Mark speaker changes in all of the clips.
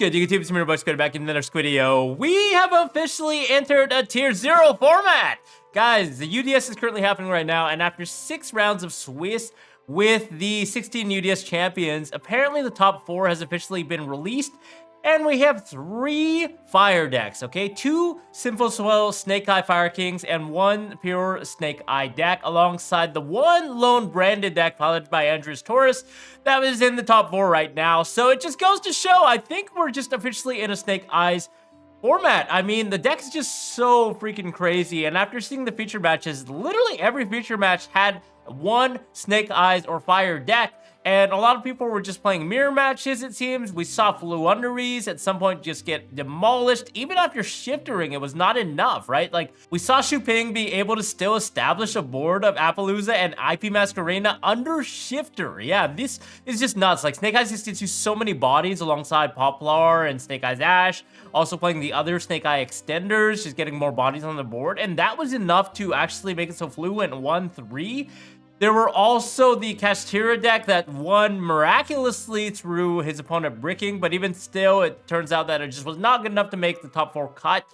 Speaker 1: good? You can see your boy Squid back in another Squidio. We have officially entered a Tier 0 format. Guys, the UDS is currently happening right now, and after 6 rounds of Swiss with the 16 UDS champions, apparently the top 4 has officially been released, and we have 3 fire decks, okay? 2 Simple Swell Snake Eye Fire Kings and 1 pure Snake Eye deck, alongside the 1 lone branded deck piloted by Andres Torres that is in the top 4 right now. So it just goes to show, I think we're just officially in a Snake Eyes format. I mean, the deck is just so freaking crazy, and after seeing the feature matches, literally every feature match had 1 Snake Eyes or Fire deck. And a lot of people were just playing mirror matches, it seems. We saw Fluunderies at some point just get demolished. Even after shiftering, it was not enough, right? Like, we saw Shuping be able to still establish a board of Appaloosa and IP Masquerena under shifter. Yeah, this is just nuts. Like, Snake Eyes just gets you so many bodies alongside Poplar and Snake Eyes Ash. Also playing the other Snake Eye extenders, just getting more bodies on the board. And that was enough to actually make it so Flu went 1-3. There were also the Kashtira deck that won miraculously through his opponent bricking, but even still, it turns out that it just was not good enough to make the top 4 cut.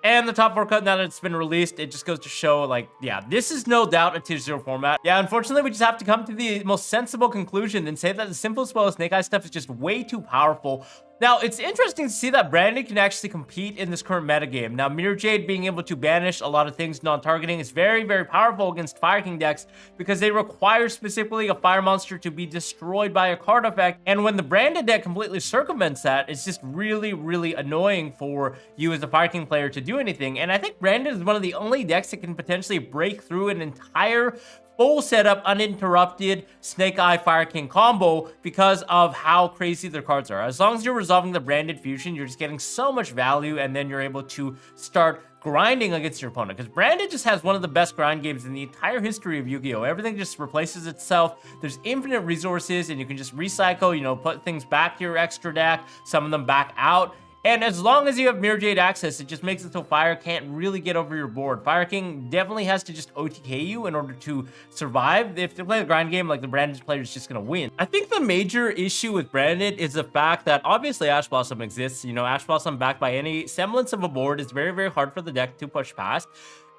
Speaker 1: And the top 4 cut, now that it's been released, it just goes to show, like, yeah, this is no doubt a Tier 0 format. Yeah, unfortunately, we just have to come to the most sensible conclusion and say that the Simple Spell Snake Eye stuff is just way too powerful. Now, it's interesting to see that Brandon can actually compete in this current metagame. Now, Mirror Jade being able to banish a lot of things non-targeting is very, very powerful against Fire King decks because they require specifically a fire monster to be destroyed by a card effect. And when the Branded deck completely circumvents that, it's just really, really annoying for you as a Fire King player to do anything. And I think Branded is one of the only decks that can potentially break through an entire full setup, uninterrupted Snake Eye Fire King combo because of how crazy their cards are. As long as you're resolving the branded fusion, you're just getting so much value, and then you're able to start grinding against your opponent. Because Branded just has one of the best grind games in the entire history of Yu-Gi-Oh! Everything just replaces itself. There's infinite resources, and you can just recycle, you know, put things back to your extra deck, some of them back out. And as long as you have Mirror Jade access, it just makes it so Fire can't really get over your board. Fire King definitely has to just OTK you in order to survive. If they play the grind game, like, the Branded player is just going to win. I think the major issue with Branded is the fact that obviously Ash Blossom exists. You know, Ash Blossom backed by any semblance of a board is very, very hard for the deck to push past.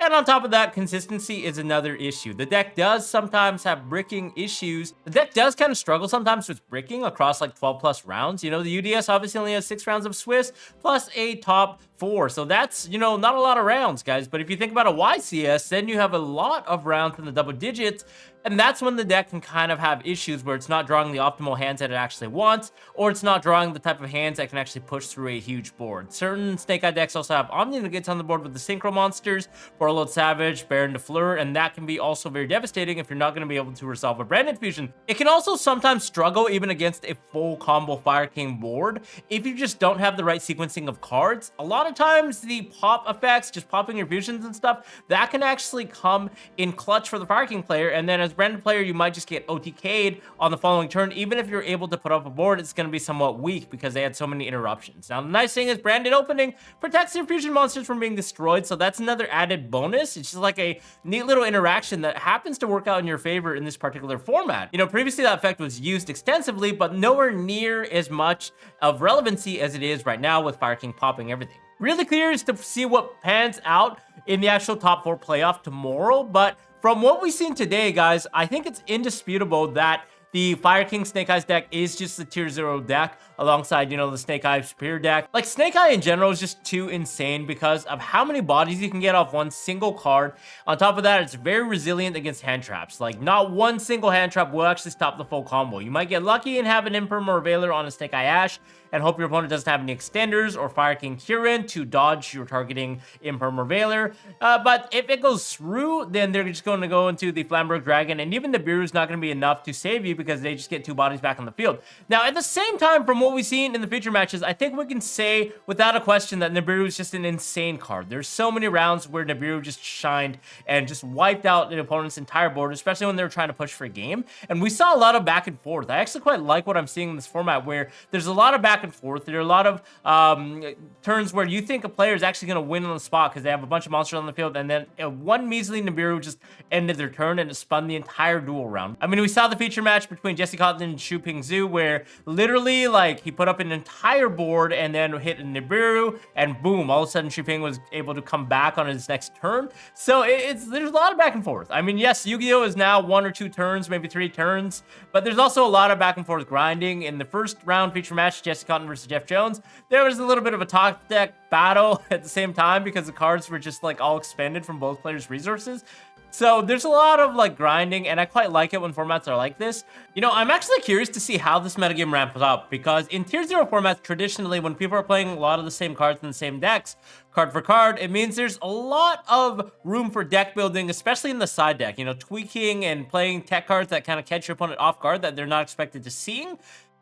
Speaker 1: And on top of that, consistency is another issue. The deck does sometimes have bricking issues. The deck does kind of struggle sometimes with bricking across like 12 plus rounds. You know, the UDS obviously only has 6 rounds of Swiss plus a top 4. So that's, you know, not a lot of rounds, guys. But if you think about a YCS, then you have a lot of rounds in the double digits. And that's when the deck can kind of have issues where it's not drawing the optimal hands that it actually wants, or it's not drawing the type of hands that can actually push through a huge board. Certain Snake Eye decks also have Omni that gets on the board with the Synchro monsters, Warlord Savage, Baron de Fleur, and that can be also very devastating if you're not going to be able to resolve a Branded Fusion. It can also sometimes struggle even against a full combo Fire King board if you just don't have the right sequencing of cards. A lot of times the pop effects, just popping your fusions and stuff, that can actually come in clutch for the Fire King player, and then as Branded player, you might just get OTK'd on the following turn. Even if you're able to put up a board, it's going to be somewhat weak because they had so many interruptions. Now, the nice thing is Branded opening protects your fusion monsters from being destroyed, so that's another added bonus. It's just like a neat little interaction that happens to work out in your favor in this particular format. You know, previously that effect was used extensively, but nowhere near as much of relevancy as it is right now with Fire King popping everything. Really curious to see what pans out in the actual top 4 playoff tomorrow, but from what we've seen today, guys, I think it's indisputable that the Fire King Snake Eyes deck is just the Tier 0 deck alongside, you know, the Snake Eye Superior deck. Like, Snake Eye in general is just too insane because of how many bodies you can get off one single card. On top of that, it's very resilient against hand traps. Like, not one single hand trap will actually stop the full combo. You might get lucky and have an Imperm or Veiler on a Snake Eye Ash and hope your opponent doesn't have any extenders or Fire King Kirin to dodge your targeting Imperm or Veiler. But if it goes through, then they're just going to go into the Flamberg Dragon, and even the Nibiru's not going to be enough to save you because they just get 2 bodies back on the field. Now, at the same time, from what we've seen in the feature matches, I think we can say without a question that Nibiru is just an insane card. There's so many rounds where Nibiru just shined and just wiped out the opponent's entire board, especially when they were trying to push for a game. And we saw a lot of back and forth. I actually quite like what I'm seeing in this format where there's a lot of back back and forth. There are a lot of turns where you think a player is actually going to win on the spot because they have a bunch of monsters on the field, and then one measly Nibiru just ended their turn and it spun the entire duel around. I mean, we saw the feature match between Jesse Cotton and Xu Pingzhu where literally, like, he put up an entire board and then hit a Nibiru, and boom, all of a sudden Xu Ping was able to come back on his next turn. So there's a lot of back and forth. I mean, yes, Yu-Gi-Oh is now 1 or 2 turns, maybe 3 turns, but there's also a lot of back and forth grinding. In the first round feature match, Jesse Cotton versus Jeff Jones, there was a little bit of a top deck battle at the same time because the cards were just like all expended from both players' resources. So there's a lot of like grinding, and I quite like it when formats are like this. You know, I'm actually curious to see how this metagame ramps up, because in Tier 0 formats, traditionally, when people are playing a lot of the same cards in the same decks, card for card, it means there's a lot of room for deck building, especially in the side deck. You know, tweaking and playing tech cards that kind of catch your opponent off guard that they're not expected to seeing.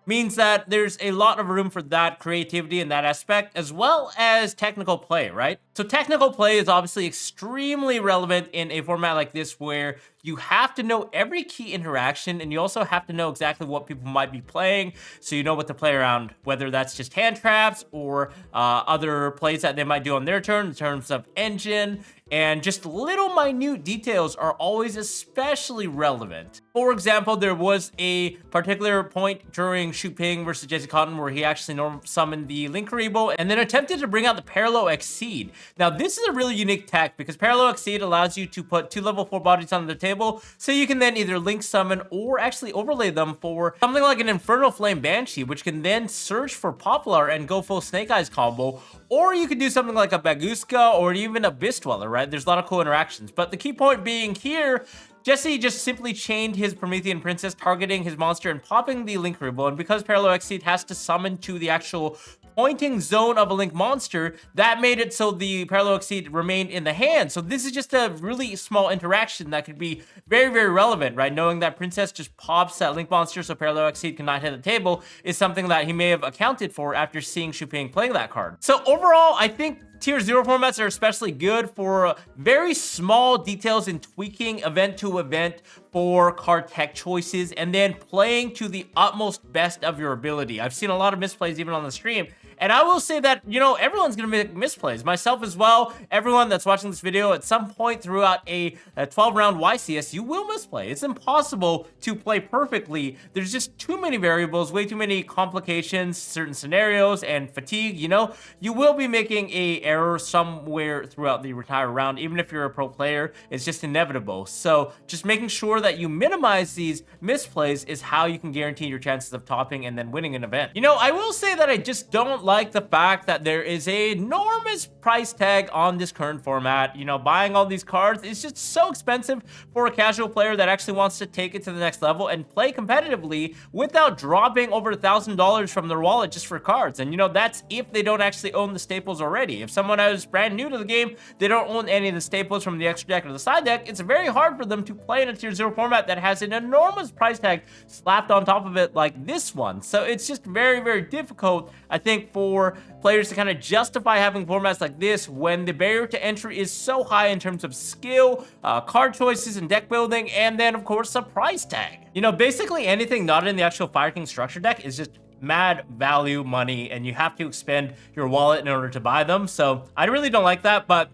Speaker 1: Means that there's a lot of room for that creativity in that aspect, as well as technical play, right? So technical play is obviously extremely relevant in a format like this, where you have to know every key interaction, and you also have to know exactly what people might be playing, so you know what to play around, whether that's just hand traps or other plays that they might do on their turn in terms of engine. And just little minute details are always especially relevant. For example, there was a particular point during Xu Ping versus Jesse Cotton where he actually summoned the Link Karibo and then attempted to bring out the Parallel Exceed. Now, this is a really unique tech because Parallel Exceed allows you to put 2 level 4 bodies on the table, so you can then either Link Summon or actually overlay them for something like an Infernal Flame Banshee, which can then search for Poplar and go full Snake Eyes combo. Or you could do something like a Baguska or even a Abyss Dweller, right? There's a lot of cool interactions. But the key point being here, Jesse just simply chained his Promethean Princess, targeting his monster and popping the Link Karibo. And because Parallel Exceed has to summon to the actual pointing zone of a Link monster, that made it so the Parallel Exceed remained in the hand. So this is just a really small interaction that could be very, very relevant, right? Knowing that Princess just pops that Link monster so Parallel Exceed cannot hit the table is something that he may have accounted for after seeing Xu Ping playing that card. So overall, I think Tier 0 formats are especially good for very small details in tweaking event to event for card tech choices, and then playing to the utmost best of your ability. I've seen a lot of misplays even on the stream, and I will say that, you know, everyone's gonna make misplays, myself as well. Everyone that's watching this video, at some point throughout a 12-round YCS, you will misplay. It's impossible to play perfectly. There's just too many variables, way too many complications, certain scenarios, and fatigue. You know, you will be making a error somewhere throughout the entire round, even if you're a pro player. It's just inevitable. So just making sure that you minimize these misplays is how you can guarantee your chances of topping and then winning an event. You know, I will say that I just don't like the fact that there is an enormous price tag on this current format. You know, buying all these cards is just so expensive for a casual player that actually wants to take it to the next level and play competitively without dropping over $1,000 from their wallet just for cards. And you know, that's if they don't actually own the staples already. If someone is brand new to the game, they don't own any of the staples from the extra deck or the side deck, it's very hard for them to play in a Tier 0 format that has an enormous price tag slapped on top of it like this one. So it's just very, very difficult, I think, for players to kind of justify having formats like this when the barrier to entry is so high in terms of skill, card choices, and deck building, and then, of course, a price tag. You know, basically anything not in the actual Fire King structure deck is just mad value money, and you have to expend your wallet in order to buy them. So I really don't like that, but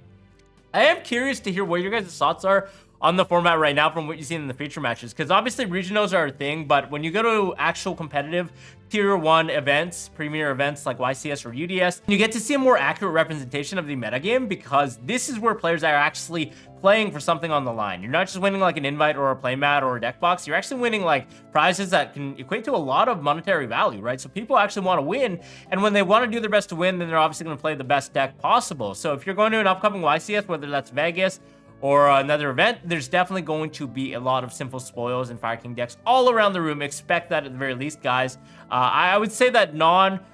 Speaker 1: I am curious to hear what your guys' thoughts are on the format right now from what you've seen in the feature matches, because obviously regionals are a thing, but when you go to actual competitive Tier 1 events, premier events like YCS or UDS, you get to see a more accurate representation of the metagame, because this is where players are actually playing for something on the line. You're not just winning like an invite or a playmat or a deck box, you're actually winning like prizes that can equate to a lot of monetary value, right? So people actually want to win, and when they want to do their best to win, then they're obviously going to play the best deck possible. So if you're going to an upcoming YCS, whether that's Vegas or another event, there's definitely going to be a lot of simple spoils and Fire King decks all around the room. Expect that at the very least, guys. I would say that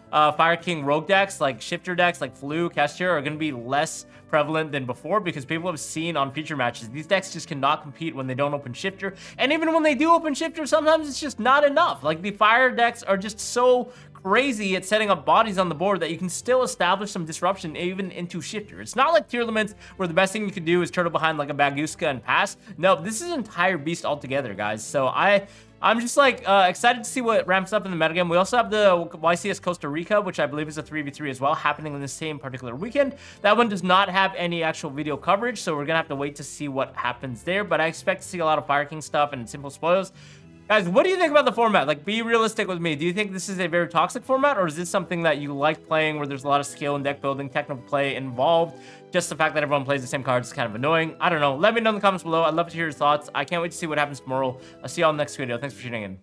Speaker 1: Fire King rogue decks, like shifter decks like Flu, Kestir, are going to be less prevalent than before, because people have seen on feature matches these decks just cannot compete when they don't open shifter, and even when they do open shifter, sometimes it's just not enough. Like, the fire decks are just so crazy at setting up bodies on the board that you can still establish some disruption even into shifter. It's not like tier limits where the best thing you can do is turtle behind like a Baguska and pass. No, this is an entire beast altogether, guys. So I I'm just like excited to see what ramps up in the metagame. We also have the YCS Costa Rica, which I believe is a 3v3 as well, happening in the same particular weekend. That one does not have any actual video coverage, so we're gonna have to wait to see what happens there. But I expect to see a lot of Fire King stuff and simple spoils. Guys, what do you think about the format? Like, be realistic with me. Do you think this is a very toxic format, or is this something that you like playing where there's a lot of skill and deck building, technical play involved? Just the fact that everyone plays the same cards is kind of annoying. I don't know. Let me know in the comments below. I'd love to hear your thoughts. I can't wait to see what happens tomorrow. I'll see y'all in the next video. Thanks for tuning in.